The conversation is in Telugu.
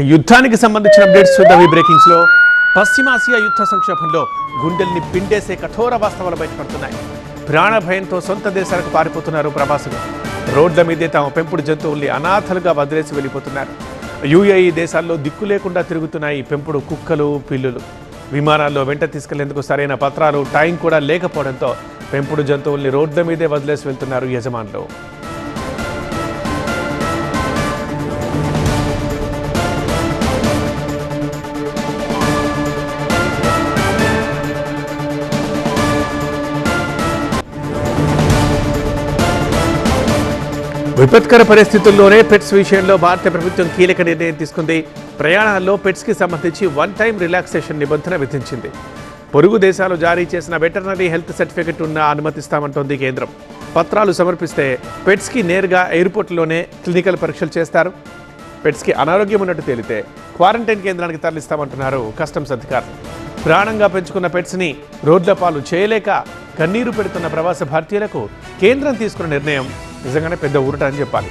యుద్ధానికి సంబంధించిన అప్డేట్స్ చూద్దాం ఈ బ్రేకింగ్స్ లో. పశ్చిమాసియా యుద్ధ సంక్షోభంలో గుండెల్ని పిండేసే కఠోర వాస్తవాలు బయటపడుతున్నాయి. ప్రాణ భయంతో సొంత దేశాలకు పారిపోతున్నారు ప్రవాసులు. రోడ్ల మీదే తమ పెంపుడు జంతువుల్ని అనాథలుగా వదిలేసి వెళ్ళిపోతున్నారు. యుఏఈ దేశాల్లో దిక్కు లేకుండా తిరుగుతున్నాయి పెంపుడు కుక్కలు, పిల్లులు. విమానాల్లో వెంట తీసుకెళ్లేందుకు సరైన పత్రాలు, టైం కూడా లేకపోవడంతో పెంపుడు జంతువుల్ని రోడ్ల మీదే వదిలేసి వెళ్తున్నారు యజమానులు. విపత్కర పరిస్థితుల్లోనే పెట్స్ విషయంలో భారత ప్రభుత్వం కీలక నిర్ణయం తీసుకుంది. ప్రయాణాల్లో పెట్స్కి సంబంధించి వన్ టైం రిలాక్సేషన్ నిబంధన విధించింది. పొరుగు దేశాలు జారీ చేసిన వెటర్నరీ హెల్త్ సర్టిఫికెట్ ఉన్న అనుమతిస్తామంటోంది కేంద్రం. పత్రాలు సమర్పిస్తే పెట్స్కి నేరుగా ఎయిర్పోర్ట్లోనే క్లినికల్ పరీక్షలు చేస్తారు. పెట్స్కి అనారోగ్యం ఉన్నట్టు తేలితే క్వారంటైన్ కేంద్రానికి తరలిస్తామంటున్నారు కస్టమ్స్ అధికారులు. ప్రాణంగా పెంచుకున్న పెట్స్ని రోడ్ల పాలు చేయలేక కన్నీరు పెడుతున్న ప్రవాస భారతీయులకు కేంద్రం తీసుకున్న నిర్ణయం నిజంగానే పెద్ద ఊరట అని చెప్పాలి.